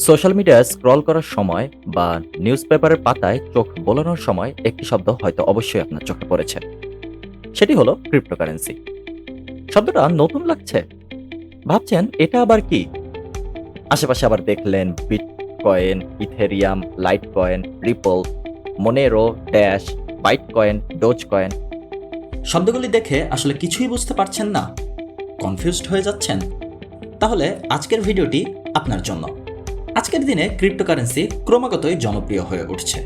Social মিডিয়ায় scroll করার সময় বা নিউজ পেপারের পাতায় চোখ বোলানোর সময় একটি শব্দ হয়তো অবশ্যই আপনার চোখে পড়েছে। সেটি হলো ক্রিপ্টোকারেন্সি। শব্দটা নতুন লাগছে, ভাবছেন এটা আবার কি? আশেপাশে আবার দেখলেন Bitcoin, Ethereum, Litecoin, Ripple, Monero, Dash, Bytecoin, Dogecoin. শব্দগুলি দেখে আসলে কিছুই বুঝতে পারছেন না, কনফিউজড হয়ে যাচ্ছেন? তাহলে আজকের ভিডিওটি আপনার জন্য। আজকের দিনে ক্রিপ্টোকারেন্সি ক্রমাগতই জনপ্রিয় হয়ে উঠছে।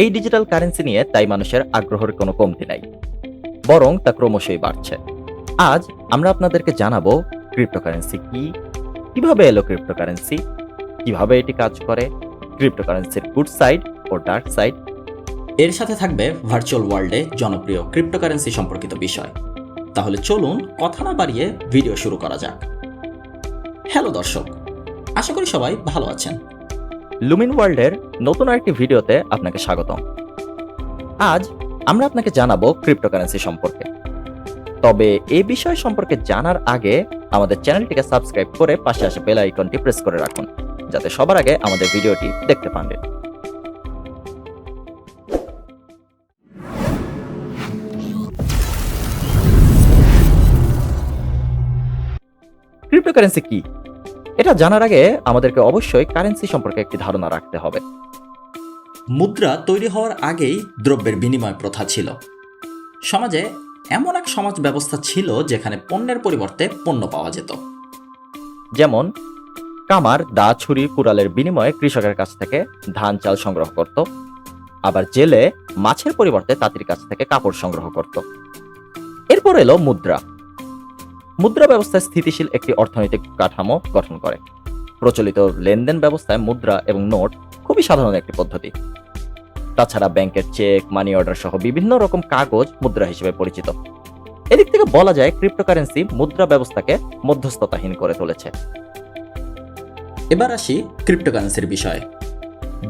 এই ডিজিটাল কারেন্সি নিয়ে তাই মানুষের আগ্রহের কোনো কমতি নাই, বরং তা ক্রমশই বাড়ছে। আজ আমরা আপনাদেরকে জানাবো ক্রিপ্টোকারেন্সি কি, কিভাবে এলো ক্রিপ্টোকারেন্সি, কিভাবে এটি কাজ করে, ক্রিপ্টোকারেন্সির গুড সাইড ও ডার্ক সাইড। এর সাথে থাকবে ভার্চুয়াল ওয়ার্ল্ডে জনপ্রিয় ক্রিপ্টোকারেন্সি সম্পর্কিত বিষয়। তাহলে চলুন কথা না বাড়িয়ে ভিডিও শুরু করা যাক। হ্যালো দর্শক, আশা করি সবাই ভালো আছেন। লুমিন ওয়ার্ল্ডের নতুন আরেকটি ভিডিওতে আপনাকে স্বাগতম। আজ আমরা আপনাকে জানাবো ক্রিপ্টোকারেন্সি সম্পর্কে। তবে এই বিষয় সম্পর্কে জানার আগে আমাদের চ্যানেলটিকে সাবস্ক্রাইব করে পাশে আসা বেল আইকনটি প্রেস করে রাখুন, যাতে সবার আগে আমাদের ভিডিওটি দেখতে পারেন। ক্রিপ্টোকারেন্সি কি, এটা জানার আগে আমাদেরকে অবশ্যই কারেন্সি সম্পর্কে একটি ধারণা রাখতে হবে। মুদ্রা তৈরি হওয়ার আগেই দ্রব্যের বিনিময় প্রথা ছিল। সমাজে এমন এক সমাজ ব্যবস্থা ছিল যেখানে পণ্যের পরিবর্তে পণ্য পাওয়া যেত। যেমন কামার দা, ছুরি, কুড়ালের বিনিময়ে কৃষকের কাছ থেকে ধান চাল সংগ্রহ করত, আবার জেলে মাছের পরিবর্তে তাঁতির কাছ থেকে কাপড় সংগ্রহ করত। এরপর এলো মুদ্রা। মুদ্রা ব্যবস্থায় স্থিতিশীল একটি অর্থনৈতিক কাঠামো গঠন করে। প্রচলিত লেনদেন ব্যবস্থায় মুদ্রা এবং নোট খুবই সাধারণ একটি পদ্ধতি। তাছাড়া ব্যাংকের চেক, মানি অর্ডার সহ বিভিন্ন রকম কাগজ মুদ্রা হিসেবে পরিচিত। এদিক থেকে বলা যায় ক্রিপ্টোকারেন্সি মুদ্রা ব্যবস্থাকে মধ্যস্থতাহীন করে তুলেছে। এবার আসি ক্রিপ্টোকারেন্সির বিষয়ে।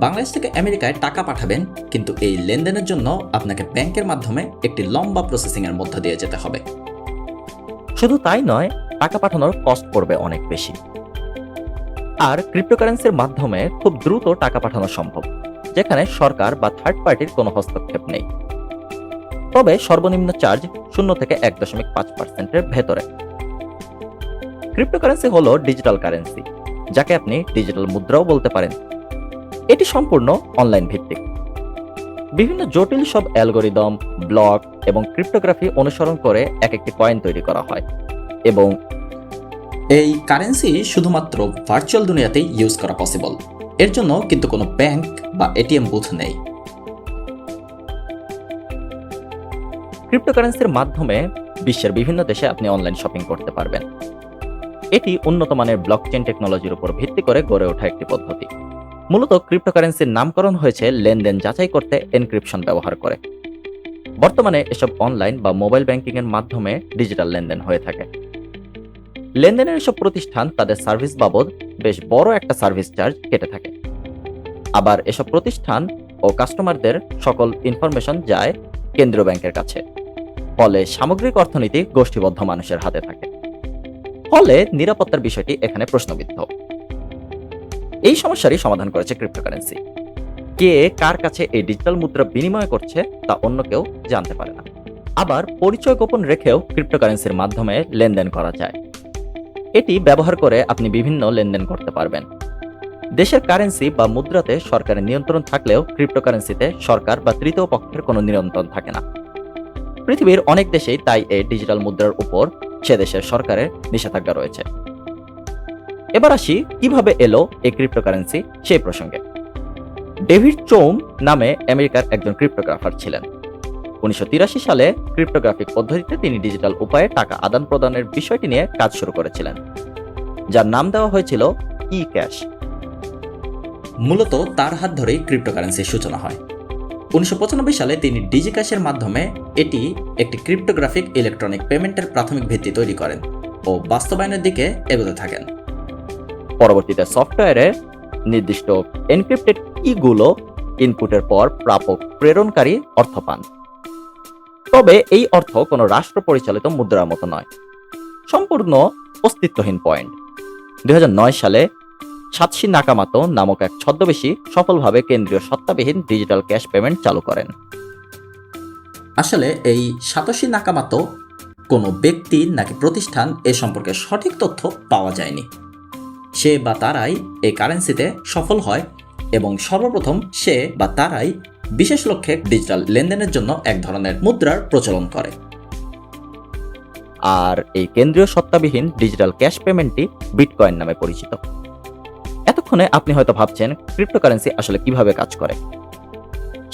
বাংলাদেশ থেকে আমেরিকায় টাকা পাঠাবেন, কিন্তু এই লেনদেনের জন্য আপনাকে ব্যাংকের মাধ্যমে একটি লম্বা প্রসেসিং এর মধ্য দিয়ে যেতে হবে। শুধু তাই নয়, টাকা পাঠানোর কস্ট পড়বে অনেক বেশি। আর ক্রিপ্টোকারেন্সির মাধ্যমে খুব দ্রুত টাকা পাঠানো সম্ভব, যেখানে সরকার বা থার্ড পার্টির কোনো হস্তক্ষেপ নেই। তবে সর্বনিম্ন চার্জ 0 থেকে 1.5% ভেতরে। ক্রিপ্টোকারেন্সি হলো ডিজিটাল কারেন্সি, যাকে আপনি ডিজিটাল মুদ্রাও বলতে পারেন। এটি সম্পূর্ণ অনলাইন ভিত্তিক। বিভিন্ন জটিল সব অ্যালগোরিদম, ব্লক এবং ক্রিপ্টোগ্রাফি অনুসরণ করে এক একটি কয়েন তৈরি করা হয়, এবং এই কারেন্সি শুধুমাত্র ভার্চুয়াল দুনিয়াতেই ইউজ করা পসিবল। এর জন্য কিন্তু কোনো ব্যাংক বা এটিএম বুথ নেই। ক্রিপ্টোকারেন্সির মাধ্যমে বিশ্বের বিভিন্ন দেশে আপনি অনলাইন শপিং করতে পারবেন। এটি উন্নত মানের ব্লকচেইন টেকনোলজির উপর ভিত্তি করে গড়ে ওঠা একটি পদ্ধতি। মূলত ক্রিপ্টোকারেন্সির নামকরণ হয়েছে লেনদেন যাচাই করতে এনক্রিপশন ব্যবহার করে। বর্তমানে এসব অনলাইন বা মোবাইল ব্যাংকিং এর মাধ্যমে ডিজিটাল লেনদেন হয়ে থাকে। লেনদেনের এসব প্রতিষ্ঠান তাদের সার্ভিস বাবদ বেশ বড় একটা সার্ভিস চার্জ কেটে থাকে। আবার এসব প্রতিষ্ঠান ও কাস্টমারদের সকল ইনফরমেশন যায় কেন্দ্রীয় ব্যাংকের কাছে। ফলে সামগ্রিক অর্থনীতি গোষ্ঠীবদ্ধ মানুষের হাতে থাকে। ফলে নিরাপত্তার বিষয়টি এখানে প্রশ্নবিদ্ধ। এই সমস্যারই সমাধান করেছে ক্রিপ্টোকারেন্সি। কে কার কাছে এই ডিজিটাল মুদ্রা বিনিময় করছে তা অন্য কেউ জানতে পারে না। আবার পরিচয় গোপন রেখেও ক্রিপ্টোকারেন্সির মাধ্যমে লেনদেন করা যায়। এটি ব্যবহার করে আপনি বিভিন্ন লেনদেন করতে পারবেন। দেশের কারেন্সি বা মুদ্রাতে সরকারের নিয়ন্ত্রণ থাকলেও ক্রিপ্টোকারেন্সিতে সরকার বা তৃতীয় পক্ষের কোনো নিয়ন্ত্রণ থাকে না। পৃথিবীর অনেক দেশেই তাই এই ডিজিটাল মুদ্রার উপর সে দেশের সরকারের নিষেধাজ্ঞা রয়েছে। এবার আসি কিভাবে এলো এই ক্রিপ্টোকারেন্সি সেই প্রসঙ্গে। ডেভিড চৌম নামে আমেরিকার একজন ক্রিপ্টোগ্রাফার ছিলেন। 1983 সালে ক্রিপ্টোগ্রাফিক পদ্ধতিতে তিনি ডিজিটাল উপায়ে টাকা আদান প্রদানের বিষয়টি নিয়ে কাজ শুরু করেছিলেন, যার নাম দেওয়া হয়েছিল ই ক্যাশ। মূলত তার হাত ধরেই ক্রিপ্টোকারেন্সির সূচনা হয়। 1995 সালে তিনি ডিজিক্যাশের মাধ্যমে এটি একটি ক্রিপ্টোগ্রাফিক ইলেকট্রনিক পেমেন্টের প্রাথমিক ভিত্তি তৈরি করেন ও বাস্তবায়নের দিকে এগোতে থাকেন। পরবর্তীতে সফটওয়্যারে নির্দিষ্ট এনক্রিপ্টেড কিগুলো ইনপুটের পর প্রাপক প্রেরণকারী অর্থ পান। তবে এই অর্থ কোনো রাষ্ট্র পরিচালিত মুদ্রার মতো নয়, সম্পূর্ণ অস্তিত্বহীন পয়েন্ট। 2009 সালে সাতশি নাকামাতো নামক এক ছদ্মবেশী সফলভাবে কেন্দ্রীয় সত্তাবিহীন ডিজিটাল ক্যাশ পেমেন্ট চালু করেন। আসলে এই সাতোশি নাকামাতো কোনো ব্যক্তি নাকি প্রতিষ্ঠান এ সম্পর্কে সঠিক তথ্য পাওয়া যায়নি। সে বা তারাই এই কারেন্সিতে সফল হয় এবং সর্বপ্রথম সে বা তারাই বিশেষ লক্ষ্যে ডিজিটাল লেনদেনের জন্য এক ধরনের মুদ্রার প্রচলন করে। আর এই কেন্দ্রীয় সত্তাবিহীন ডিজিটাল ক্যাশ পেমেন্টটি বিটকয়েন নামে পরিচিত। এতক্ষণে আপনি হয়তো ভাবছেন ক্রিপ্টোকারেন্সি আসলে কিভাবে কাজ করে।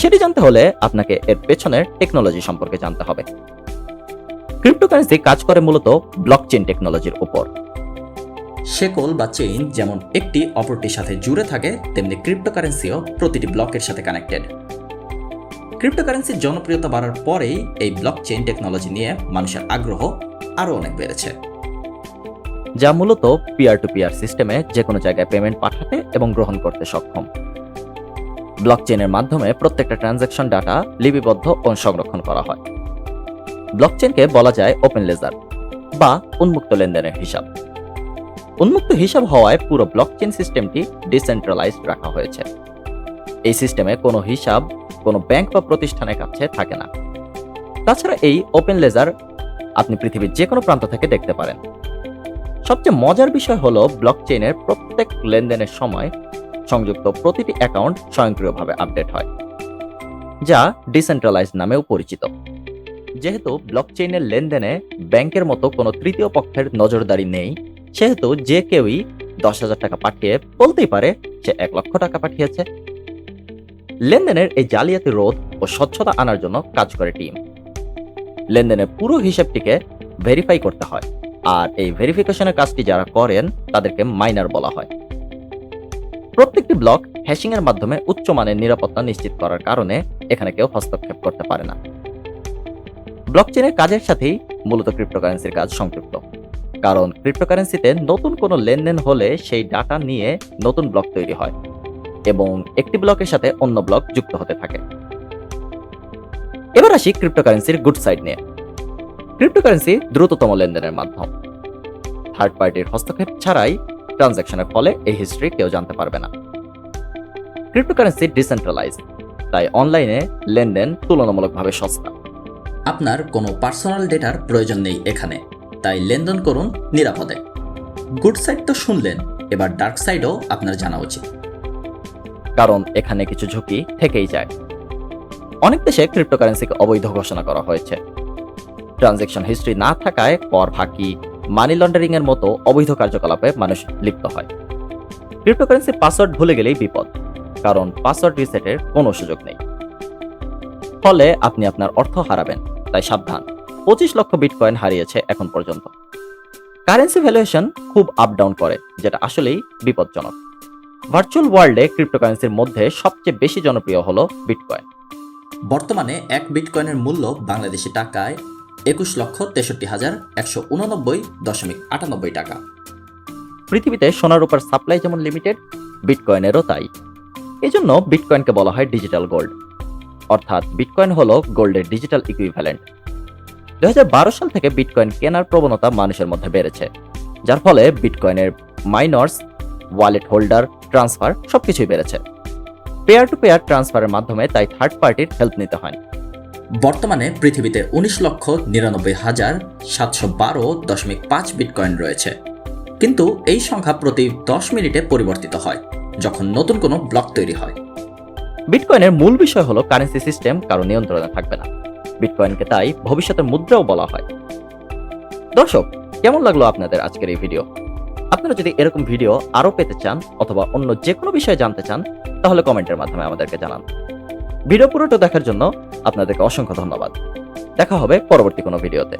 সেটি জানতে হলে আপনাকে এর পেছনের টেকনোলজি সম্পর্কে জানতে হবে। ক্রিপ্টোকারেন্সি কাজ করে মূলত ব্লকচেইন টেকনোলজির উপর। শেকল বা চেইন যেমন একটি অপরটির সাথে জুড়ে থাকে, তেমনি ক্রিপ্টোকারেন্সিও প্রতিটি ব্লকের সাথে কানেক্টেড। ক্রিপ্টোকারেন্সির জনপ্রিয়তা বাড়ার পরেই এই ব্লকচেইন টেকনোলজি নিয়ে মানুষের আগ্রহ আরও অনেক বেড়েছে, যা মূলত পিয়ার টু পিয়ার সিস্টেমে যে কোনো জায়গায় পেমেন্ট পাঠাতে এবং গ্রহণ করতে সক্ষম। ব্লকচেইনের মাধ্যমে প্রত্যেকটা ট্রানজ্যাকশন ডাটা লিপিবদ্ধ ও সংরক্ষণ করা হয়। ব্লকচেইনকে বলা যায় ওপেন লেজার বা উন্মুক্ত লেনদেনের হিসাব। উন্মুক্ত হিসাব হওয়ায় পুরো ব্লকচেইন সিস্টেমটি ডিসেন্ট্রালাইজড রাখা হয়েছে। এই সিস্টেমে কোনো হিসাব কোনো ব্যাংক বা প্রতিষ্ঠানের কাছে থাকে না। তাছাড়া এই ওপেন লেজার আপনি পৃথিবীর যে কোনো প্রান্ত থেকে দেখতে পারেন। সবচেয়ে মজার বিষয় হলো ব্লকচেইনের প্রত্যেক লেনদেনের সময় সংযুক্ত প্রতিটি অ্যাকাউন্ট স্বয়ংক্রিয়ভাবে আপডেট হয়, যা ডিসেন্ট্রালাইজড নামেও পরিচিত। যেহেতু ব্লকচেইনের লেনদেনে ব্যাংকের মতো কোনো তৃতীয় পক্ষের নজরদারি নেই, সেহেতু যে কেউই 10,000 টাকা পাঠিয়ে বলতেই পারে সে 1 লক্ষ টাকা পাঠিয়েছে। লেনদেনের এই জালিয়াতি রোধ ও স্বচ্ছতা আনার জন্য কাজ করে টিম। লেনদেনের পুরো হিসাবটিকে ভেরিফাই করতে হয়, আর এই ভেরিফিকেশনের কাজটি যারা করেন তাদেরকে মাইনার বলা হয়। প্রত্যেকটি ব্লক হ্যাশিং এর মাধ্যমে উচ্চমানের নিরাপত্তা নিশ্চিত করার কারণে এখানে কেউ হস্তক্ষেপ করতে পারে না। ব্লকচেইনের কাজের সাথেই মূলত ক্রিপ্টোকারেন্সির কাজ সংযুক্ত, কারণ ক্রিপ্টোকারেন্সিতে নতুন কোনো লেনদেন হলে সেই ডাটা নিয়ে নতুন ব্লক তৈরি হয় এবং একটি ব্লকের সাথে অন্য ব্লক যুক্ত হতে থাকে। এবার আসি ক্রিপ্টোকারেন্সির গুড সাইড নিয়ে। ক্রিপ্টোকারেন্সি দ্রুততম লেনদেনের মাধ্যম। থার্ড পার্টির হস্তক্ষেপ ছাড়াই ট্রানজ্যাকশনের ফলে এই হিস্ট্রি কেউ জানতে পারবে না। ক্রিপ্টোকারেন্সি ডিসেন্ট্রালাইজড, তাই অনলাইনে লেনদেন তুলনামূলকভাবে সস্তা। আপনার কোনো পার্সোনাল ডেটার প্রয়োজন নেই এখানে, তাই লেনদেন করুন নিরাপদে। গুড সাইড তো শুনলেন, এবার ডার্ক সাইডও আপনার জানা উচিত, কারণ এখানে কিছু ঝুঁকি থেকেই যায়। অনেক দেশে ক্রিপ্টোকারেন্সিকে অবৈধ ঘোষণা করা হয়েছে। ট্রানজ্যাকশন হিস্ট্রি না থাকায় কর ফাঁকি, মানি লন্ডারিং এর মতো অবৈধ কার্যকলাপে মানুষ লিপ্ত হয়। ক্রিপ্টোকারেন্সির পাসওয়ার্ড ভুলে গেলেই বিপদ, কারণ পাসওয়ার্ড রিসেটের কোনো সুযোগ নেই। ফলে আপনি আপনার অর্থ হারাবেন, তাই সাবধান। 25 লক্ষ বিটকয়েন হারিয়েছে এখন পর্যন্ত। কারেন্সি ভ্যালুয়েশন খুব আপ ডাউন করে, যেটা আসলেই বিপজ্জনক। ভার্চুয়াল ওয়ার্ল্ডে ক্রিপ্টোকারেন্সির মধ্যে সবচেয়ে বেশি জনপ্রিয় হলো বিটকয়েন। বর্তমানে এক বিটকয়েনের মূল্য বাংলাদেশি টাকায় 21,63,189.98 টাকা। পৃথিবীতে সোনার উপর সাপ্লাই যেমন লিমিটেড, বিটকয়েনেরও তাই। এজন্য বিটকয়েনকে বলা হয় ডিজিটাল গোল্ড, অর্থাৎ বিটকয়েন হলো গোল্ডের ডিজিটাল ইকুইভ্যালেন্ট। 2012 সাল থেকে বিটকয়েন কেনার প্রবণতা মানুষের মধ্যে বেড়েছে, যার ফলে বিটকয়েনের মাইনার্স, ওয়ালেট হোল্ডার, ট্রান্সফার সবকিছুই বেড়েছে। পেয়ার টু পেয়ার ট্রান্সফারের মাধ্যমে তাই থার্ড পার্টির হেল্প নিতে হয়। বর্তমানে পৃথিবীতে 19,99,712.5 বিটকয়েন রয়েছে, কিন্তু এই সংখ্যা প্রতি 10 মিনিটে পরিবর্তিত হয় যখন নতুন কোনো ব্লক তৈরি হয়। বিটকয়েনের মূল বিষয় হলো কারেন্সি সিস্টেম কারো নিয়ন্ত্রণে থাকবে না। বিটকয়েনকে তাই ভবিষ্যতের মুদ্রাও বলা হয়। দর্শক, কেমন লাগলো আপনাদের আজকের এই ভিডিও? আপনারা যদি এরকম ভিডিও আরো পেতে চান অথবা অন্য যে কোনো বিষয়ে জানতে চান, তাহলে কমেন্টের মাধ্যমে আমাদেরকে জানান। ভিডিও পুরোটা দেখার জন্য আপনাদেরকে অসংখ্য ধন্যবাদ। দেখা হবে পরবর্তী কোনো ভিডিওতে।